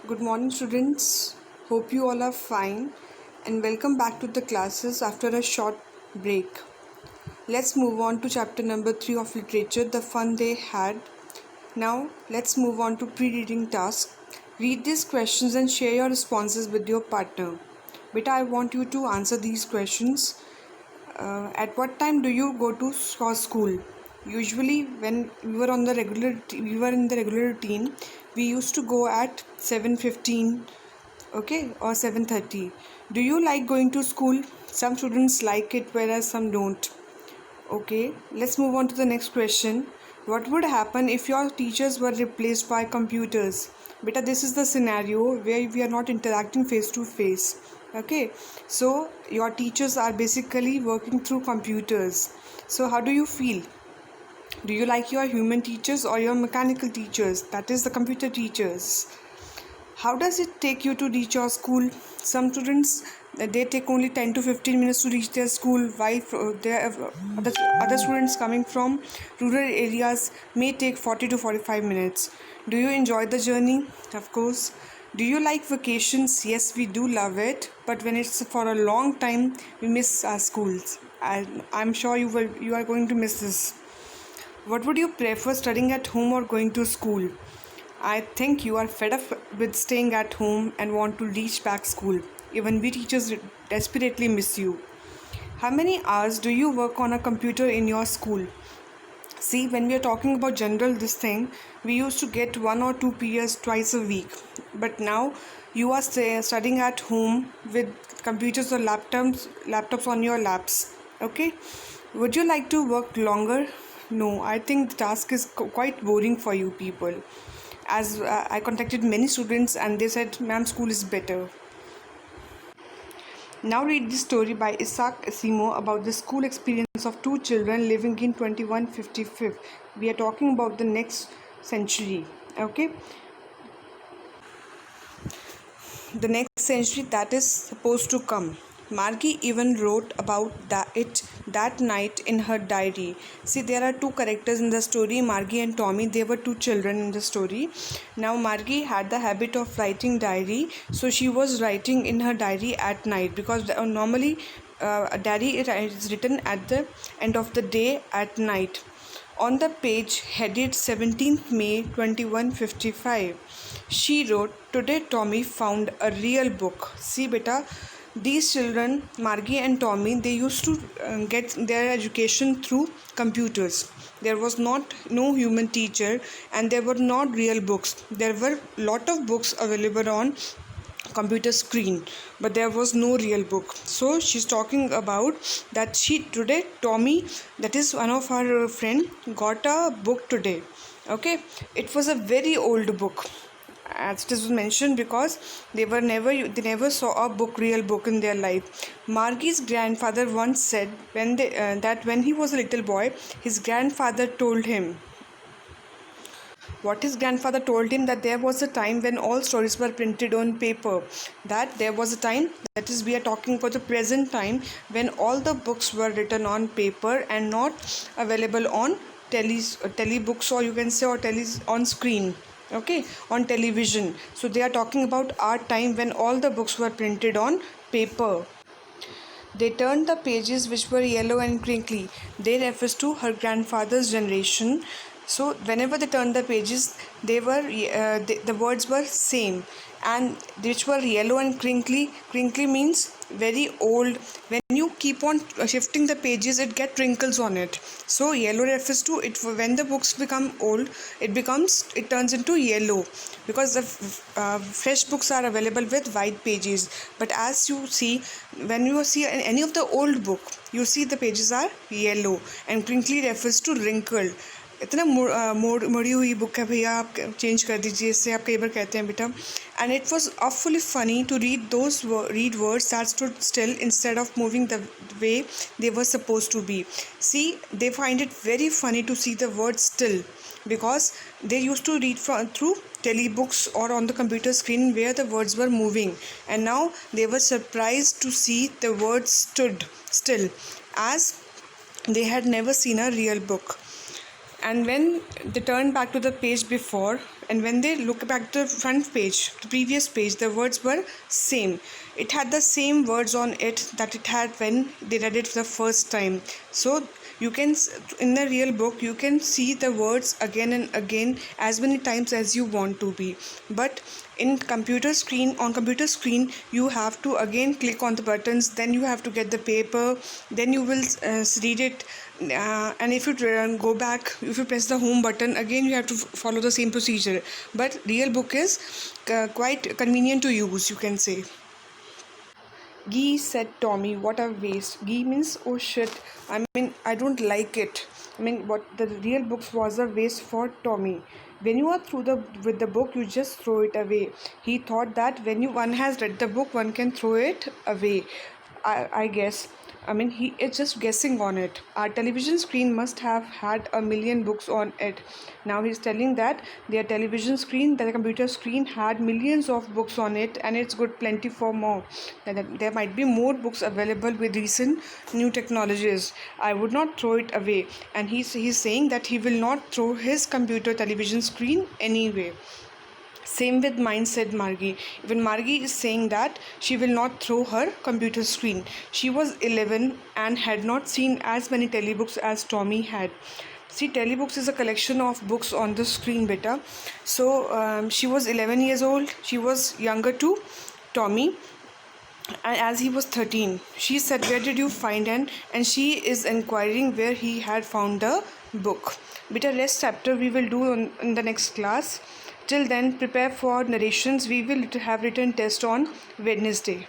Good morning, students. Hope you all are fine and welcome back to the classes after a short break. Let's move on to chapter number 3 of literature, The Fun They Had. Now, let's move on to pre-reading task. Read these questions and share your responses with your partner. Beta, I want you to answer these questions. At what time do you go to school? Usually, when we were in the regular routine, we used to go at 7:15, okay, or 7:30. Do you like going to school? Some students like it, whereas some don't. Okay, let's move on to the next question. What would happen if your teachers were replaced by computers? Beta, this is the scenario where we are not interacting face to face. Okay, so your teachers are basically working through computers. So, how do you feel? Do you like your human teachers or your mechanical teachers? That is the computer teachers. How does it take you to reach your school? Some students they take only 10 to 15 minutes to reach their school, while other students coming from rural areas may take 40 to 45 minutes. Do you enjoy the journey? Of course. Do you like vacations? Yes, we do love it, but when it's for a long time, we miss our schools. I'm sure you are going to miss this. What would you prefer, studying at home or going to school? I think you are fed up with staying at home and want to reach back school. Even we teachers desperately miss you. How many hours do you work on a computer in your school? See, when we are talking about general this thing, we used to get 1 or 2 periods twice a week. But now you are studying at home with computers or laptops on your laps. Okay? Would you like to work longer? No, I think the task is quite boring for you people. As I contacted many students and they said, ma'am, school is better. Now read the story by Isaac Asimov about the school experience of two children living in 2155. We are talking about the next century. Okay. The next century that is supposed to come. Margie even wrote about that night in her diary. See, there are two characters in the story, Margie and Tommy. They were two children in the story. Now, Margie had the habit of writing diary, so she was writing in her diary at night because normally a diary is written at the end of the day at night. On the page headed 17th May 2155, she wrote, "Today Tommy found a real book." See, beta, these children, Margie and Tommy, they used to get their education through computers. There was no human teacher and there were not real books. There were lot of books available on computer screen, but there was no real book. So she's talking about that today Tommy, that is one of her friend, got a book today. Okay, it was a very old book, as it is mentioned, because they never saw a real book in their life. Margie's grandfather once said that when he was a little boy, his grandfather told him that there was a time when all stories were printed on paper. That there was a time, that is, we are talking about the present time, when all the books were written on paper and not available on telebooks, or you can say, or on screen. Okay, on television. So they are talking about our time when all the books were printed on paper. They turned the pages which were yellow and crinkly. They refers to her grandfather's generation. So whenever they turned the pages, the words were same, and which were yellow and crinkly. Crinkly means very old. When you keep on shifting the pages, it get wrinkles on it. So yellow refers to it. When the books become old, it turns into yellow, because the fresh books are available with white pages. But as you see, when you see any of the old book, you see the pages are yellow, and crinkly refers to wrinkled. इतना मोड़ी हुई book है भैया, आप change कर दीजिए, इससे आप कई बार कहते हैं बेटा. And it was awfully funny to read words that stood still instead of moving the way they were supposed to be. See, they find it very funny to see the words still, because they used to read through telebooks or on the computer screen where the words were moving, and now they were surprised to see the words stood still, as they had never seen a real book. And when they turned back to the page before, and when they look back to the front page, the previous page, the words were same. It had the same words on it that it had when they read it for the first time. So you can, in the real book, you can see the words again and again as many times as you want to be, but on computer screen you have to again click on the buttons, then you have to get the paper, then you will read it, and if you go back, if you press the home button again, you have to follow the same procedure. But real book is quite convenient to use, you can say. Gee, said Tommy, what a waste. Gee means, oh shit, I mean, I don't like it. I mean, what the real books was a waste for Tommy. When you are through with the book, you just throw it away. He thought that when one has read the book, one can throw it away. I guess. I mean, he is just guessing on it. Our television screen must have had a million books on it. Now he's telling that their television screen, their computer screen had millions of books on it, and it's good plenty for more. There might be more books available with recent new technologies. I would not throw it away. And he's saying that he will not throw his computer television screen anyway. Same with mine, said Margie. Even Margie is saying that she will not throw her computer screen. She was 11 and had not seen as many telebooks as Tommy had. See, telebooks is a collection of books on the screen, beta. So she was 11 years old. She was younger to Tommy, and as he was 13. She said, where did you find it? And she is inquiring where he had found the book. Beta, rest chapter we will do in the next class. Till then, prepare for narrations. We will have written test on Wednesday.